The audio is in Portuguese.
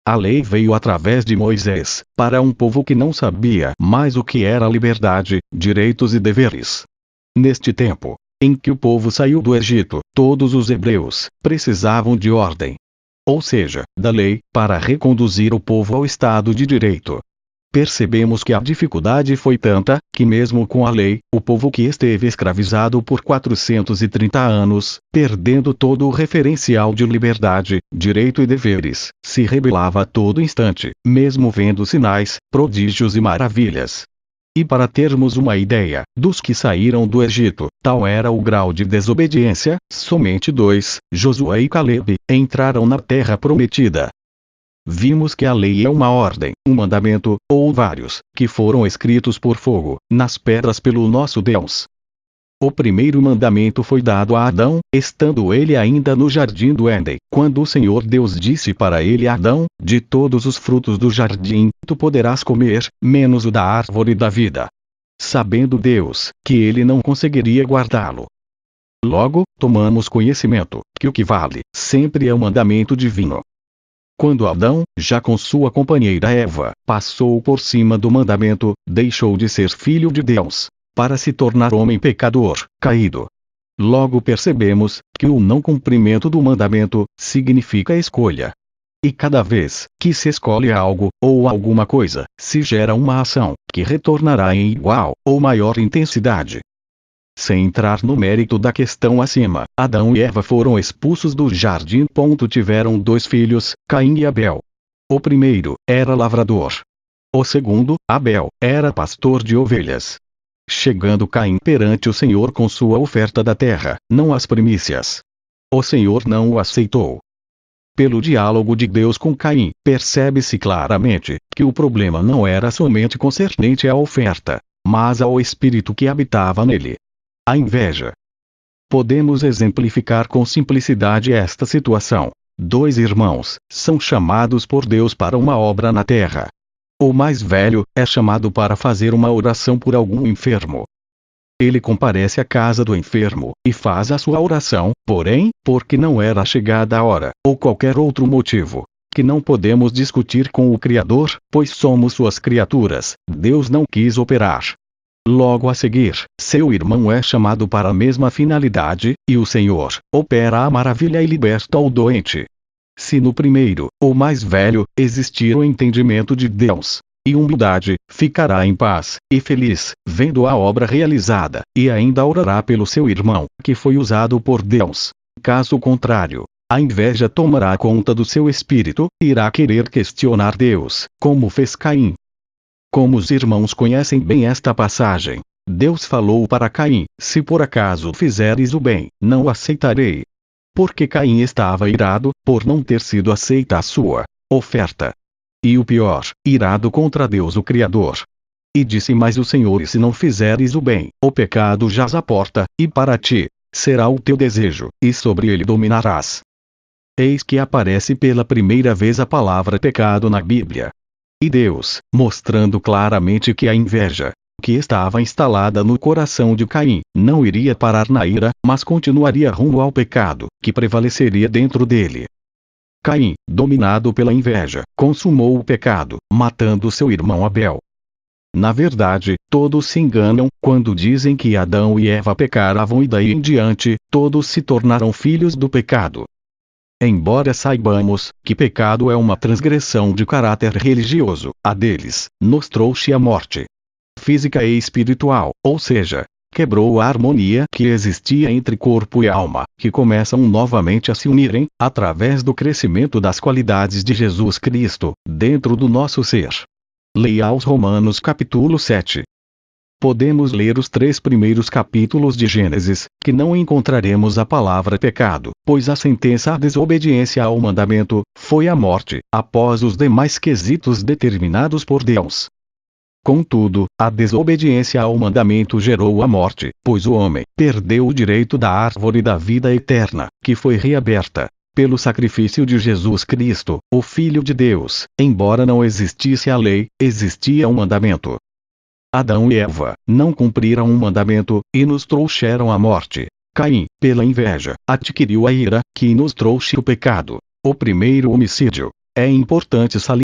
A lei veio através de Moisés, para um povo que não sabia mais o que era liberdade, direitos e deveres. Neste tempo, em que o povo saiu do Egito, todos os hebreus precisavam de ordem. Ou seja, da lei, para reconduzir o povo ao estado de direito. Percebemos que a dificuldade foi tanta, que mesmo com a lei, o povo que esteve escravizado por 430 anos, perdendo todo o referencial de liberdade, direito e deveres, se rebelava a todo instante, mesmo vendo sinais, prodígios e maravilhas. E para termos uma ideia, dos que saíram do Egito, tal era o grau de desobediência, somente 2, Josué e Calebe, entraram na terra prometida. Vimos que a lei é uma ordem, um mandamento, ou vários, que foram escritos por fogo, nas pedras pelo nosso Deus. O primeiro mandamento foi dado a Adão, estando ele ainda no jardim do Éden, quando o Senhor Deus disse para ele: Adão, de todos os frutos do jardim, tu poderás comer, menos o da árvore da vida. Sabendo Deus, que ele não conseguiria guardá-lo. Logo, tomamos conhecimento, que o que vale, sempre é o mandamento divino. Quando Adão, já com sua companheira Eva, passou por cima do mandamento, deixou de ser filho de Deus, para se tornar homem pecador, caído. Logo percebemos, que o não cumprimento do mandamento, significa escolha. E cada vez, que se escolhe algo, ou alguma coisa, se gera uma ação, que retornará em igual, ou maior intensidade. Sem entrar no mérito da questão acima, Adão e Eva foram expulsos do jardim. Tiveram 2 filhos, Caim e Abel. O primeiro, era lavrador. O segundo, Abel, era pastor de ovelhas. Chegando Caim perante o Senhor com sua oferta da terra, não as primícias. O Senhor não o aceitou. Pelo diálogo de Deus com Caim, percebe-se claramente, que o problema não era somente concernente à oferta, mas ao espírito que habitava nele. A inveja. Podemos exemplificar com simplicidade esta situação. 2 irmãos, são chamados por Deus para uma obra na terra. O mais velho, é chamado para fazer uma oração por algum enfermo. Ele comparece à casa do enfermo, e faz a sua oração, porém, porque não era chegada a hora, ou qualquer outro motivo, que não podemos discutir com o Criador, pois somos suas criaturas, Deus não quis operar. Logo a seguir, seu irmão é chamado para a mesma finalidade, e o Senhor opera a maravilha e liberta o doente. Se no primeiro, o mais velho, existir o entendimento de Deus e humildade, ficará em paz e feliz, vendo a obra realizada, e ainda orará pelo seu irmão, que foi usado por Deus. Caso contrário, a inveja tomará conta do seu espírito, e irá querer questionar Deus, como fez Caim. Como os irmãos conhecem bem esta passagem, Deus falou para Caim: se por acaso fizeres o bem, não o aceitarei. Porque Caim estava irado, por não ter sido aceita a sua oferta. E o pior, irado contra Deus o Criador. E disse mais o Senhor: e se não fizeres o bem, o pecado jaz à porta, e para ti será o teu desejo, e sobre ele dominarás. Eis que aparece pela primeira vez a palavra pecado na Bíblia. E Deus, mostrando claramente que a inveja, que estava instalada no coração de Caim, não iria parar na ira, mas continuaria rumo ao pecado, que prevaleceria dentro dele. Caim, dominado pela inveja, consumou o pecado, matando seu irmão Abel. Na verdade, todos se enganam, quando dizem que Adão e Eva pecaram e daí em diante, todos se tornaram filhos do pecado. Embora saibamos que pecado é uma transgressão de caráter religioso, a deles nos trouxe a morte física e espiritual, ou seja, quebrou a harmonia que existia entre corpo e alma, que começam novamente a se unirem, através do crescimento das qualidades de Jesus Cristo, dentro do nosso ser. Leia aos Romanos capítulo 7. Podemos ler os 3 primeiros capítulos de Gênesis, que não encontraremos a palavra pecado, pois a sentença à desobediência ao mandamento foi a morte, após os demais quesitos determinados por Deus. Contudo, a desobediência ao mandamento gerou a morte, pois o homem perdeu o direito da árvore da vida eterna, que foi reaberta pelo sacrifício de Jesus Cristo, o Filho de Deus. Embora não existisse a lei, existia um mandamento. Adão e Eva não cumpriram um mandamento, e nos trouxeram a morte. Caim, pela inveja, adquiriu a ira, que nos trouxe o pecado, o primeiro homicídio. É importante